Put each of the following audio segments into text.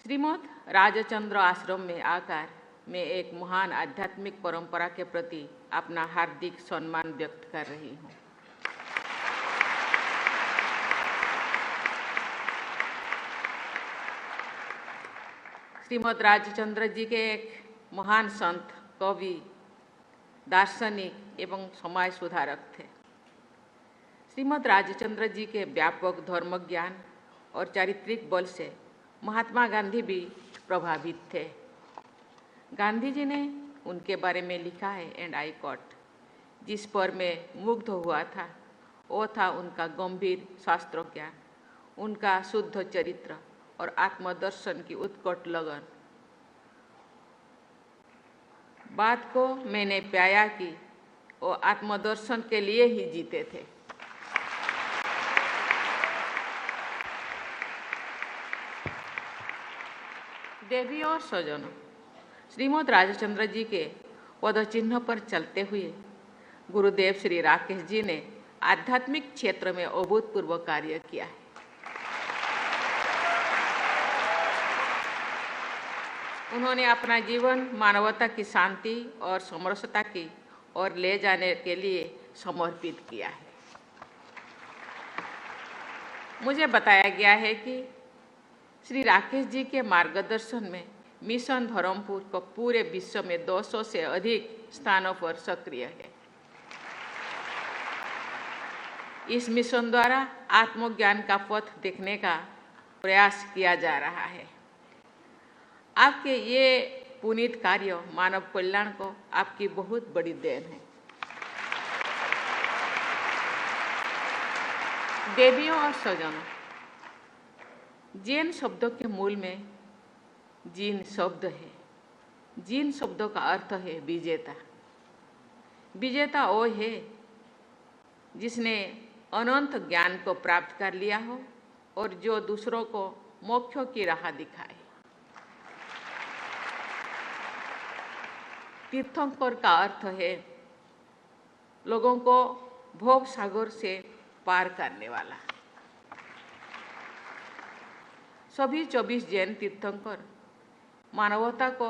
श्रीमद् राजचंद्र आश्रम में आकर मैं एक महान आध्यात्मिक परंपरा के प्रति अपना हार्दिक सम्मान व्यक्त कर रही हूँ। श्रीमद् राजचंद्र जी के एक महान संत, कवि, दार्शनिक एवं समाज सुधारक थे। श्रीमद् राजचंद्र जी के व्यापक धर्म ज्ञान और चारित्रिक बल से महात्मा गांधी भी प्रभावित थे। गांधी जी ने उनके बारे में लिखा है, एंड आई कोट, जिस पर मैं मुग्ध हुआ था वो था उनका गंभीर शास्त्र ज्ञान, उनका शुद्ध चरित्र और आत्मदर्शन की उत्कट लगन। बात को मैंने पाया कि वो आत्मदर्शन के लिए ही जीते थे। देवी और स्वजनों, श्रीमद् राजचंद्र जी के पदचिन्ह पर चलते हुए गुरुदेव श्री राकेश जी ने आध्यात्मिक क्षेत्र में अभूतपूर्व कार्य किया है। उन्होंने अपना जीवन मानवता की शांति और समरसता की ओर ले जाने के लिए समर्पित किया है। मुझे बताया गया है कि श्री राकेश जी के मार्गदर्शन में मिशन धर्मपुर को पूरे विश्व में 200 से अधिक स्थानों पर सक्रिय है। इस मिशन द्वारा आत्मज्ञान का पथ देखने का प्रयास किया जा रहा है। आपके ये पुनीत कार्य मानव कल्याण को आपकी बहुत बड़ी देन है। देवियों और स्वजनों, जैन शब्दों के मूल में जीन शब्द है। जीन शब्दों का अर्थ है विजेता। विजेता वो है जिसने अनंत ज्ञान को प्राप्त कर लिया हो और जो दूसरों को मोक्ष की राह दिखाए। तीर्थंकर का अर्थ है लोगों को भोग सागर से पार करने वाला। सभी 24 जैन तीर्थंकर मानवता को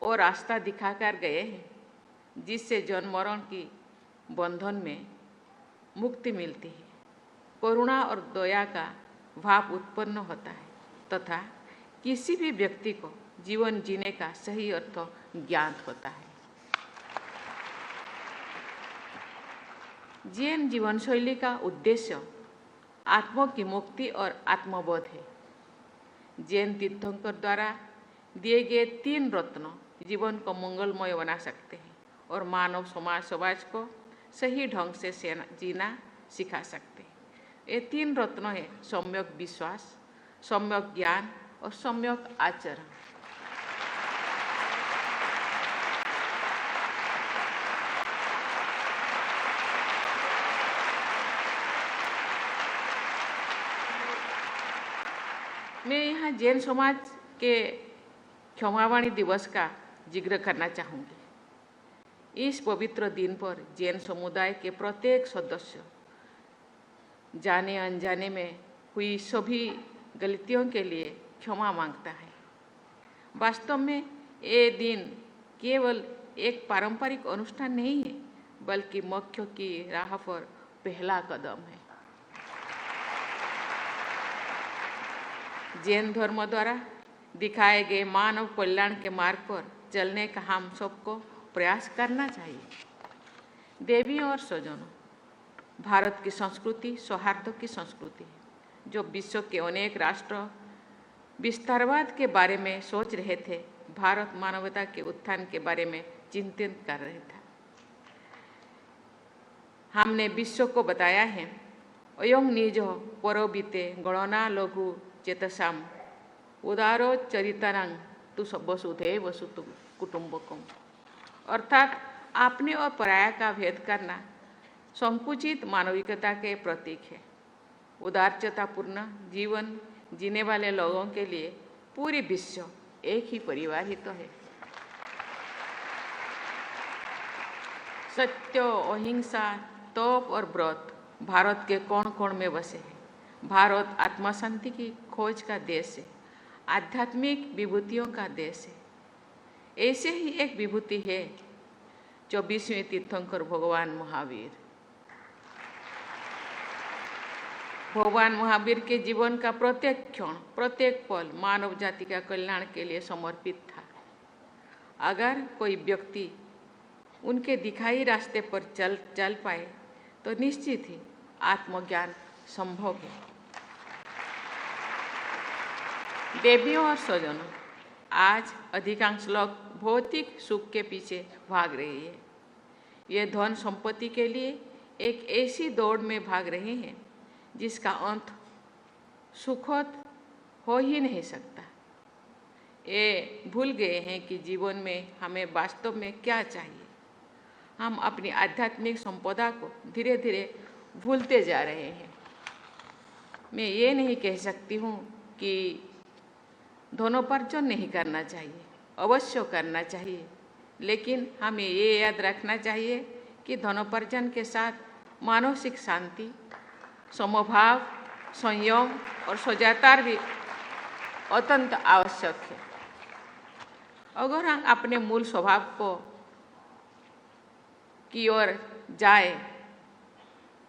वो रास्ता दिखाकर गए हैं जिससे जन्म मरण की बंधन में मुक्ति मिलती है, करुणा और दया का भाव उत्पन्न होता है तथा किसी भी व्यक्ति को जीवन जीने का सही अर्थ ज्ञात होता है। जैन जीवन शैली का उद्देश्य आत्मा की मुक्ति और आत्मबोध है। जैन तीर्थंकर द्वारा दिए गए 3 रत्न जीवन को मंगलमय बना सकते हैं और मानव समाज को सही ढंग से जीना सिखा सकते हैं। ये 3 रत्न है सम्यक विश्वास, सम्यक ज्ञान और सम्यक आचरण। मैं यहाँ जैन समाज के क्षमावाणी दिवस का जिक्र करना चाहूँगी। इस पवित्र दिन पर जैन समुदाय के प्रत्येक सदस्य जाने अनजाने में हुई सभी गलतियों के लिए क्षमा मांगता है। वास्तव में ये दिन केवल एक पारंपरिक अनुष्ठान नहीं है बल्कि मोक्ष की राह पर पहला कदम है। जैन धर्म द्वारा दिखाए गए मानव कल्याण के मार्ग पर चलने का हम सबको प्रयास करना चाहिए। देवियों और स्वजनों, भारत की संस्कृति सौहार्द की संस्कृति है। जो विश्व के अनेक राष्ट्र विस्तारवाद के बारे में सोच रहे थे, भारत मानवता के उत्थान के बारे में चिंतित कर रहे था। हमने विश्व को बताया है, अयं निज परोबीते गणना लघु चेतसाम उदारो चरितानां तु वसुधैव सुत कुटुंबकम। अर्थात अपने और पराया का भेद करना संकुचित मानविकता के प्रतीक है। उदारचतापूर्ण जीवन जीने वाले लोगों के लिए पूरी विश्व एक ही परिवार ही तो है। सत्य, अहिंसा, तप और व्रत भारत के कोण कोण में बसे हैं। भारत आत्मा शांति की खोज का देश है। आध्यात्मिक विभूतियों का देश है। ऐसे ही एक विभूति है 24वें तीर्थंकर भगवान महावीर। भगवान महावीर के जीवन का प्रत्येक क्षण, प्रत्येक पल मानव जाति का कल्याण के लिए समर्पित था। अगर कोई व्यक्ति उनके दिखाई रास्ते पर चल पाए तो निश्चित ही आत्मज्ञान संभव है। देवियों और स्वजनों, आज अधिकांश लोग भौतिक सुख के पीछे भाग रहे हैं। ये धन संपत्ति के लिए एक ऐसी दौड़ में भाग रहे हैं जिसका अंत सुखद हो ही नहीं सकता। ये भूल गए हैं कि जीवन में हमें वास्तव में क्या चाहिए। हम अपनी आध्यात्मिक संपदा को धीरे धीरे भूलते जा रहे हैं। मैं ये नहीं कह सकती हूँ कि धनोपार्जन नहीं करना चाहिए, अवश्य करना चाहिए, लेकिन हमें ये याद रखना चाहिए कि धनोपार्जन के साथ मानसिक शांति, समभाव, संयम और सदाचार भी अत्यंत आवश्यक है। अगर हम अपने मूल स्वभाव की ओर जाए,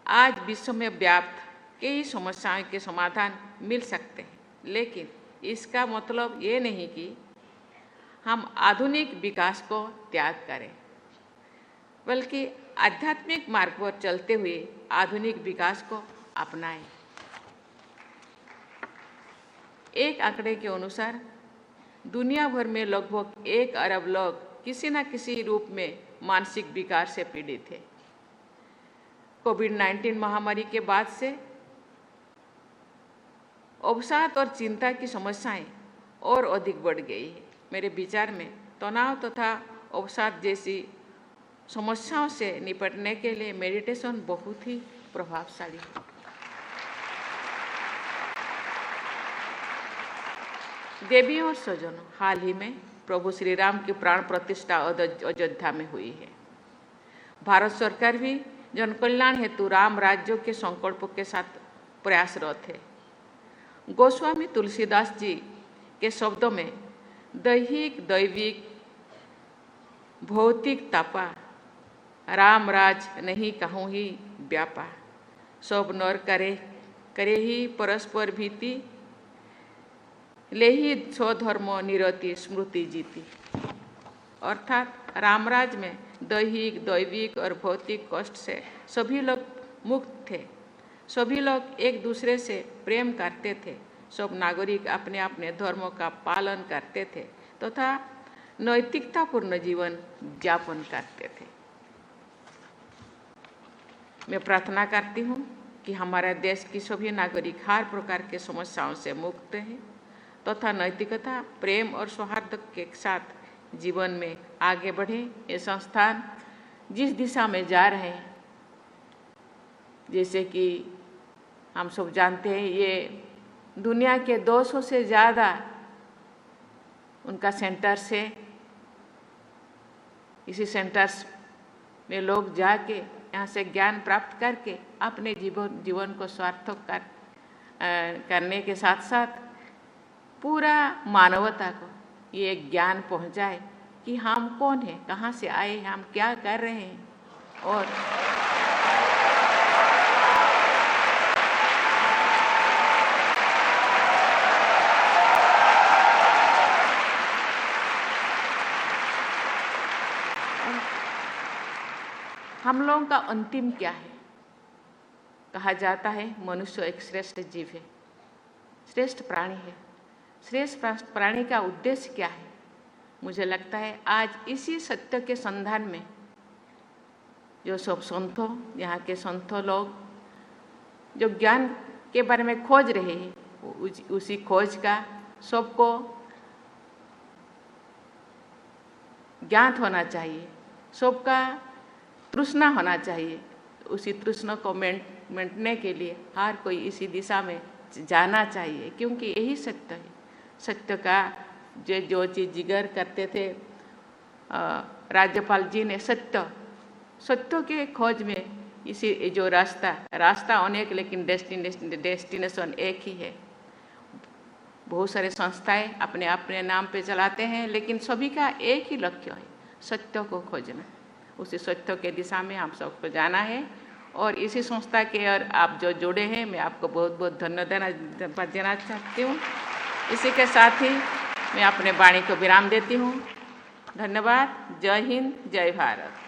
आज विश्व में व्याप्त कई समस्याओं के समाधान मिल सकते हैं, लेकिन इसका मतलब ये नहीं कि हम आधुनिक विकास को त्याग करें, बल्कि आध्यात्मिक मार्ग पर चलते हुए आधुनिक विकास को अपनाएं। एक आंकड़े के अनुसार दुनिया भर में लगभग 1 अरब लोग किसी न किसी रूप में मानसिक विकार से पीड़ित हैं। कोविड-19 महामारी के बाद से अवसाद और चिंता की समस्याएं और अधिक बढ़ गई है। मेरे विचार में तनाव तथा अवसाद जैसी समस्याओं से निपटने के लिए मेडिटेशन बहुत ही प्रभावशाली है। देवियों और स्वजनों, हाल ही में प्रभु श्री राम की प्राण प्रतिष्ठा अयोध्या में हुई है। भारत सरकार भी जन कल्याण हेतु राम राज्यों के संकल्प के साथ प्रयासरत है। गोस्वामी तुलसीदास जी के शब्दों में दैहिक दैविक भौतिक तापा, राम राज नहीं कहूँ ही व्यापा, सब नर करे ही परस्पर भीति, ले ही स्वधर्म निरति स्मृति जीती। अर्थात रामराज में दैहिक दैविक और भौतिक कष्ट से सभी लोग मुक्त थे। सभी लोग एक दूसरे से प्रेम करते थे। सब नागरिक अपने अपने धर्मों का पालन करते थे तथा नैतिकतापूर्ण जीवन यापन करते थे। मैं प्रार्थना करती हूँ कि हमारे देश की सभी नागरिक हर प्रकार के समस्याओं से मुक्त हैं तथा नैतिकता, प्रेम और सौहार्द के साथ जीवन में आगे बढ़े। ये संस्थान जिस दिशा में जा रहे हैं, जैसे कि हम सब जानते हैं, ये दुनिया के 200 से ज़्यादा उनका सेंटर्स है। इसी सेंटर्स में लोग जाके यहाँ से ज्ञान प्राप्त करके अपने जीवन को सार्थक करने के साथ साथ पूरा मानवता को ये ज्ञान पहुँचाए कि हम कौन हैं, कहाँ से आए, हम क्या कर रहे हैं और हम लोगों का अंतिम क्या है। कहा जाता है मनुष्य एक श्रेष्ठ जीव है, श्रेष्ठ प्राणी है। श्रेष्ठ प्राणी का उद्देश्य क्या है? मुझे लगता है आज इसी सत्य के संधान में जो सब संतों, यहाँ के संतों लोग जो ज्ञान के बारे में खोज रहे हैं, उसी खोज का सबको ज्ञात होना चाहिए, सबका तृष्णा होना चाहिए। उसी तृष्णा को मेंटने के लिए हर कोई इसी दिशा में जाना चाहिए, क्योंकि यही सत्य है। सत्य का जो चीज़ जिगर करते थे राज्यपाल जी ने, सत्य के खोज में इसी जो रास्ता अनेक लेकिन डेस्टिनेशन एक ही है। बहुत सारे संस्थाएं अपने अपने नाम पे चलाते हैं, लेकिन सभी का एक ही लक्ष्य है, सत्य को खोजना। उसी सत्य के दिशा में हम सबको जाना है। और इसी संस्था के और आप जो जुड़े हैं, मैं आपको बहुत बहुत धन्यवाद देना चाहती हूँ। इसी के साथ ही मैं अपने वाणी को विराम देती हूँ। धन्यवाद। जय हिंद, जय भारत।